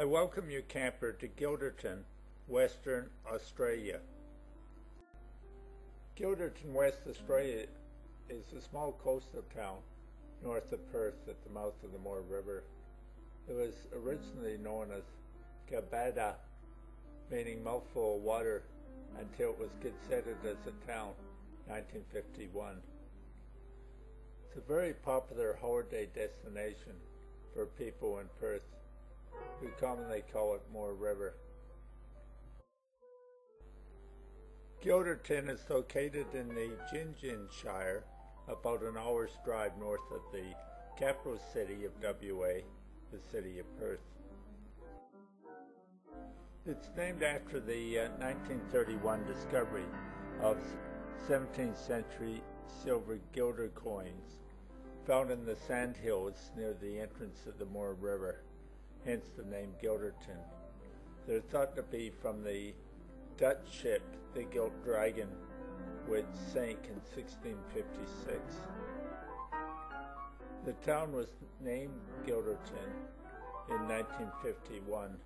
I welcome you, camper, to Guilderton, Western Australia. Guilderton, West Australia is a small coastal town north of Perth at the mouth of the Moore River. It was originally known as Gabada, meaning mouthful of water, until it was considered as a town in 1951. It's a very popular holiday destination for people in Perth, who commonly call it Moore River. Guilderton is located in the Guilderton Shire, about an hour's drive north of the capital city of WA, the city of Perth. It's named after the 1931 discovery of 17th century silver guilder coins found in the sandhills near the entrance of the Moore River, hence the name Guilderton. They're thought to be from the Dutch ship, the Gilt Dragon, which sank in 1656. The town was named Guilderton in 1951.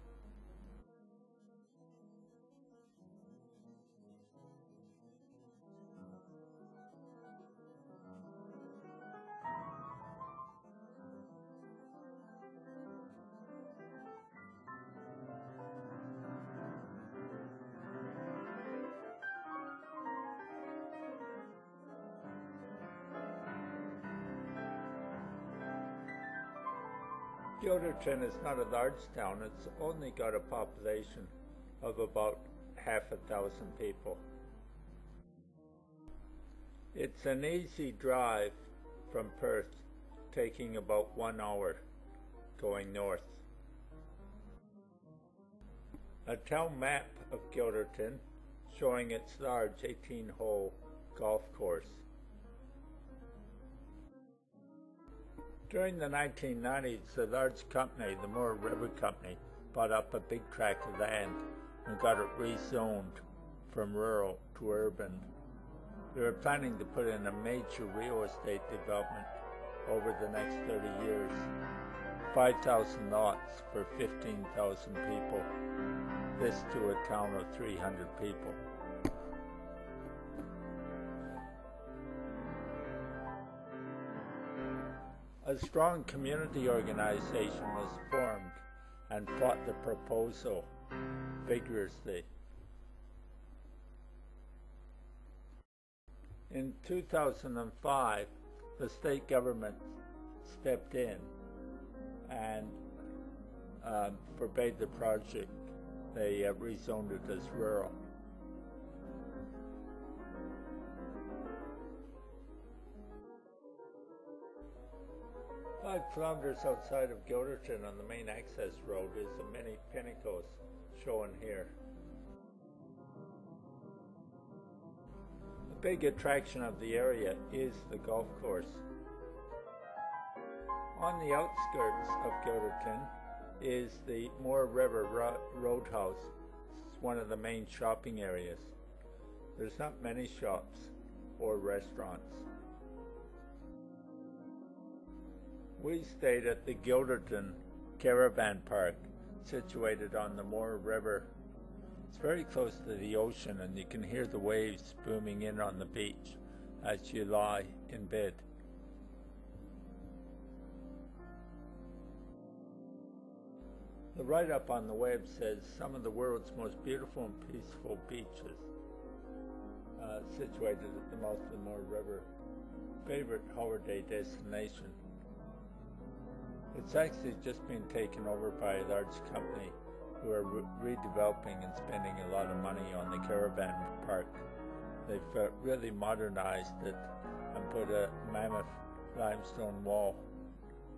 Guilderton is not a large town. It's only got a population of about 500 people. It's an easy drive from Perth, taking about 1 hour going north. A town map of Guilderton showing its large 18-hole golf course. During the 1990s, a large company, the Moore River Company, bought up a big tract of land and got it rezoned from rural to urban. They were planning to put in a major real estate development over the next 30 years. 5,000 lots for 15,000 people. This to a town of 300 people. A strong community organization was formed and fought the proposal vigorously. In 2005, the state government stepped in and forbade the project. They rezoned it as rural. 5 kilometers outside of Guilderton on the main access road is the many pinnacles shown here. The big attraction of the area is the golf course. On the outskirts of Guilderton is the Moore River Roadhouse. It's one of the main shopping areas. There's not many shops or restaurants. We stayed at the Guilderton Caravan Park, situated on the Moore River. It's very close to the ocean, and you can hear the waves booming in on the beach as you lie in bed. The write-up on the web says some of the world's most beautiful and peaceful beaches, situated at the mouth of the Moore River. Favorite holiday destination. It's actually just been taken over by a large company who are redeveloping and spending a lot of money on the caravan park. They've really modernized it and put a mammoth limestone wall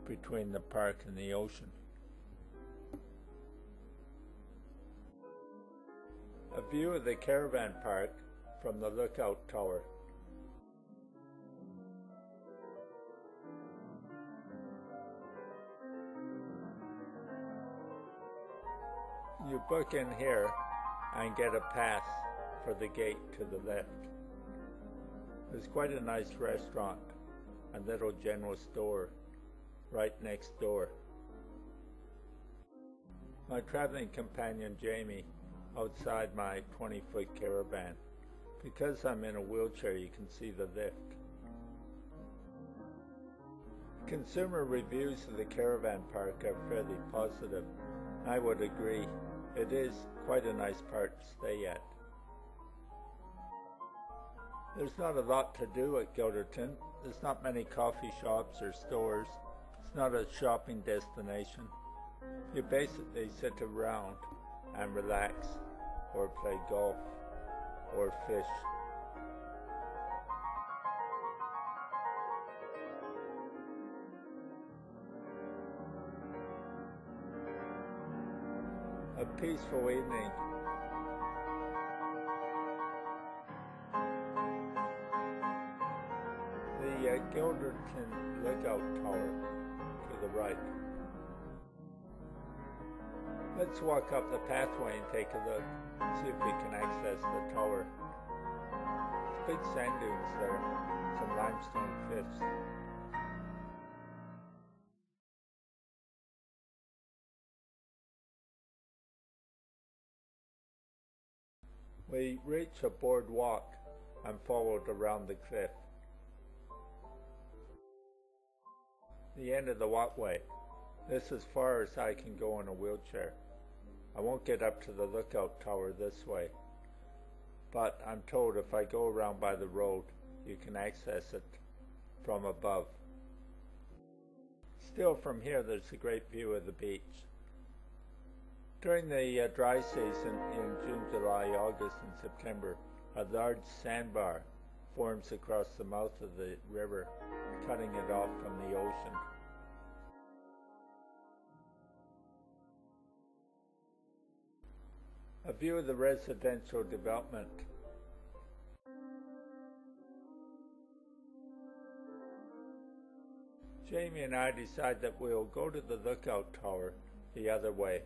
between the park and the ocean. A view of the caravan park from the lookout tower. You book in here and get a pass for the gate to the left. There's quite a nice restaurant and little general store right next door. my traveling companion Jamie outside my 20-foot caravan. Because I'm in a wheelchair, you can see the lift. Consumer reviews of the caravan park are fairly positive. I would agree. It is quite a nice park to stay at. There's not a lot to do at Guilderton. There's not many coffee shops or stores. It's not a shopping destination. You basically sit around and relax, or play golf, or fish. A peaceful evening. The Guilderton Lookout Tower to the right. Let's walk up the pathway and take a look, see if we can access the tower. There's big sand dunes there, some limestone cliffs. We reach a boardwalk and followed around the cliff. The end of the walkway. This is as far as I can go in a wheelchair. I won't get up to the lookout tower this way, but I'm told if I go around by the road, you can access it from above. Still from here, there's a great view of the beach. During the dry season in June, July, August, and September, a large sandbar forms across the mouth of the river, cutting it off from the ocean. A view of the residential development. Jamie and I decide that we'll go to the lookout tower the other way.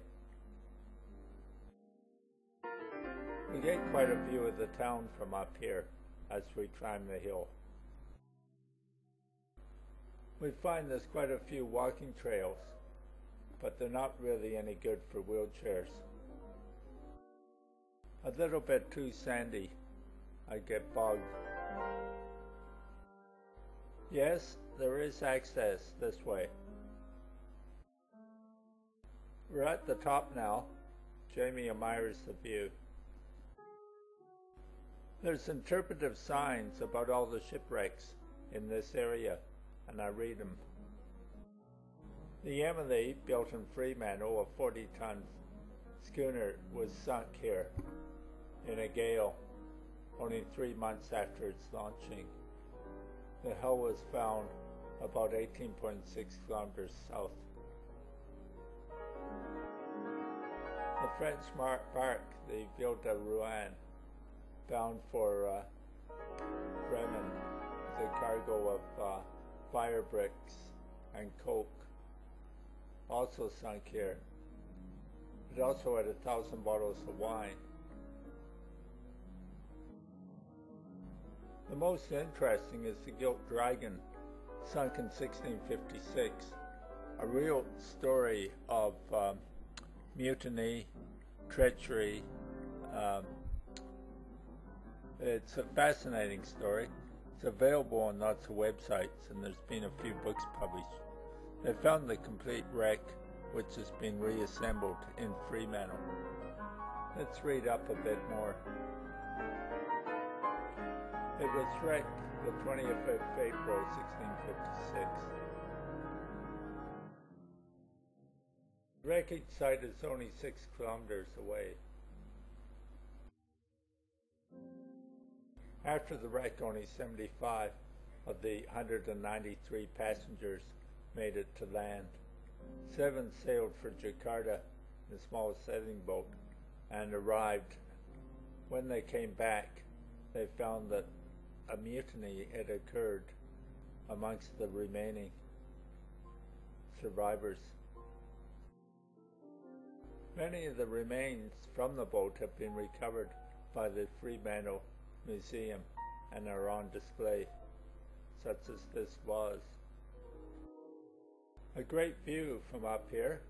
We get quite a view of the town from up here as we climb the hill. We find there's quite a few walking trails, but they're not really any good for wheelchairs. A little bit too sandy. I get bogged. Yes, there is access this way. We're at the top now. Jamie admires the view. There's interpretive signs about all the shipwrecks in this area, and I read them. The Emily, built in Fremantle, a 40-ton schooner, was sunk here in a gale only 3 months after its launching. The hull was found about 18.6 kilometers south. The French bark, the Ville de Rouen, bound for Bremen, with a cargo of fire bricks and coke, also sunk here. It also had 1,000 bottles of wine. The most interesting is the Gilt Dragon, sunk in 1656, a real story of mutiny, treachery. It's a fascinating story. It's available on lots of websites, and there's been a few books published. They found the complete wreck, which has been reassembled in Fremantle. Let's read up a bit more. It was wrecked the 20th of April, 1656. The wreckage site is only 6 kilometers away. After the wreck, only 75 of the 193 passengers made it to land. 7 sailed for Jakarta in a small sailing boat and arrived. When they came back, they found that a mutiny had occurred amongst the remaining survivors. Many of the remains from the boat have been recovered by the Fremantle Museum and are on display, such as this was. A great view from up here.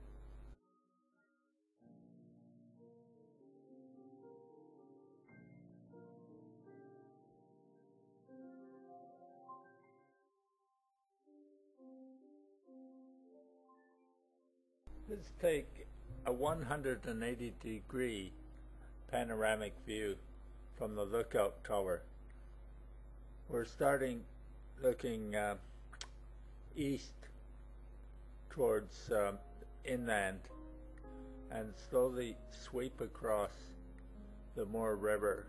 Let's take a 180-degree panoramic view from the lookout tower. We're starting looking east towards inland and slowly sweep across the Moore River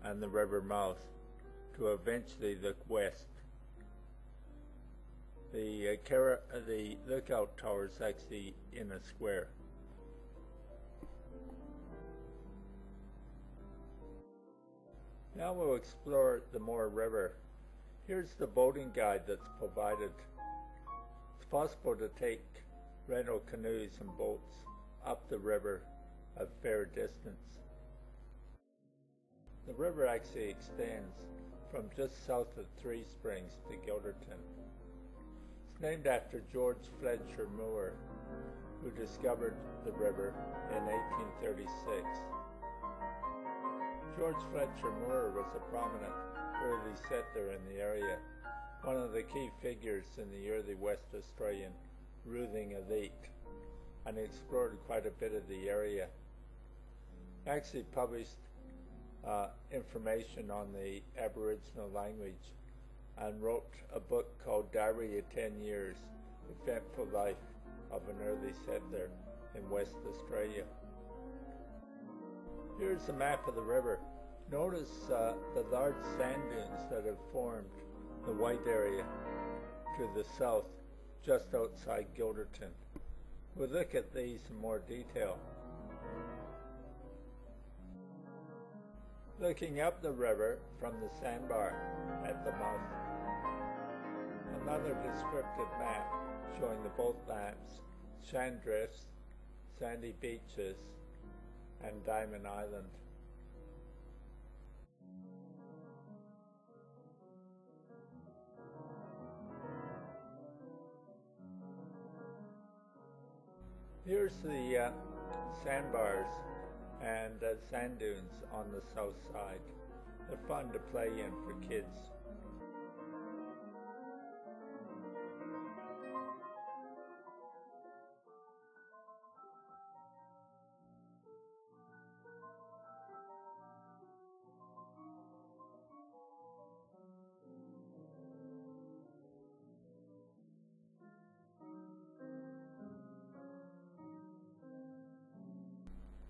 and the river mouth to eventually look west. The lookout tower is actually in a square. Now we'll explore the Moore River. Here's the boating guide that's provided. It's possible to take rental canoes and boats up the river a fair distance. The river actually extends from just south of Three Springs to Guilderton. It's named after George Fletcher Moore, who discovered the river in 1836. George Fletcher Moore was a prominent early settler in the area, one of the key figures in the early West Australian ruling elite, and explored quite a bit of the area. He actually published information on the Aboriginal language and wrote a book called Diary of 10 Years, Eventful Life of an Early Settler in West Australia. Here's a map of the river. Notice the large sand dunes that have formed the white area to the south, just outside Guilderton. We'll look at these in more detail. Looking up the river from the sandbar at the mouth. Another descriptive map showing the boat lamps, sand drifts, sandy beaches, and Diamond Island. Here's the sandbars and sand dunes on the south side. They're fun to play in for kids.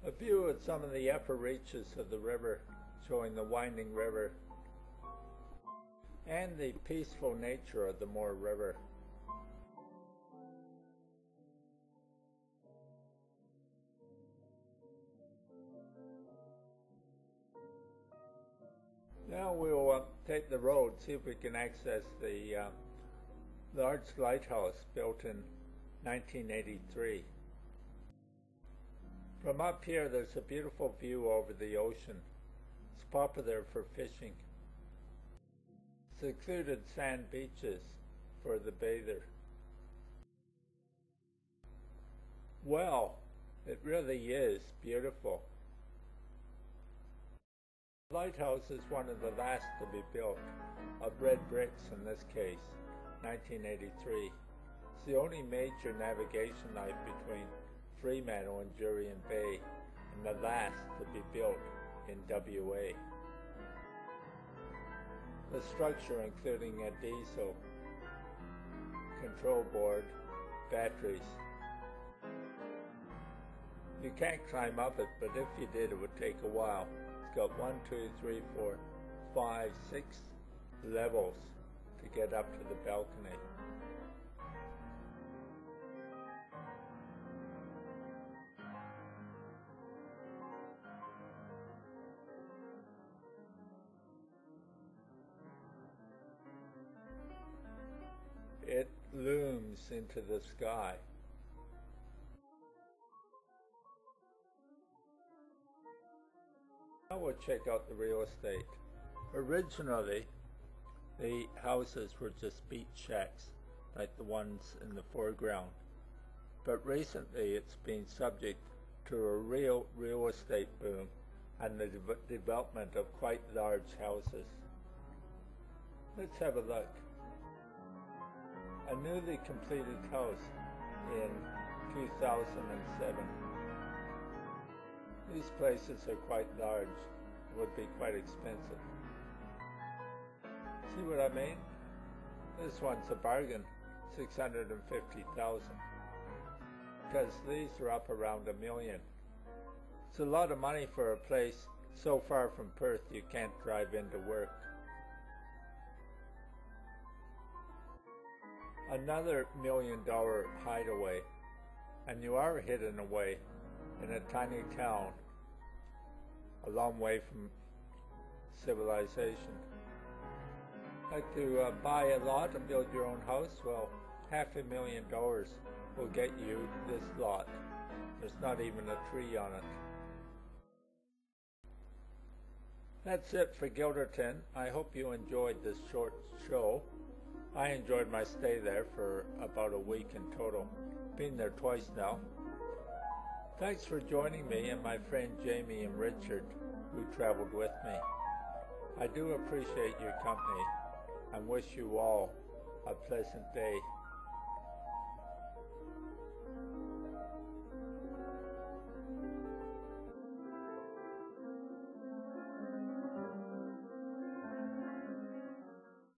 A view of some of the upper reaches of the river, showing the winding river and the peaceful nature of the Moore River. Now we'll take the road, see if we can access the large lighthouse built in 1983. From up here, there's a beautiful view over the ocean. It's popular for fishing. Secluded sand beaches for the bather. Well, it really is beautiful. The lighthouse is one of the last to be built, of red bricks in this case, 1983. It's the only major navigation light between Fremantle and Jurien Bay, and the last to be built in WA. The structure including a diesel, control board, batteries. You can't climb up it, but if you did, it would take a while. It's got 1, 2, 3, 4, 5, 6 levels to get up to the balcony. It looms into the sky. Now we'll check out the real estate. Originally, the houses were just beach shacks, like the ones in the foreground. But recently it's been subject to a real estate boom and the development of quite large houses. Let's have a look. A newly completed house in 2007. These places are quite large, would be quite expensive. See what I mean? This one's a bargain, 650,000. Because these are up around $1 million. It's a lot of money for a place so far from Perth you can't drive into work. Another $1 million hideaway, and you are hidden away in a tiny town, a long way from civilization. Like to buy a lot and build your own house? Well, $500,000 will get you this lot. There's not even a tree on it. That's it for Guilderton. I hope you enjoyed this short show. I enjoyed my stay there for about a week in total. Been there twice now. Thanks for joining me and my friend Jamie and Richard, who traveled with me. I do appreciate your company and wish you all a pleasant day.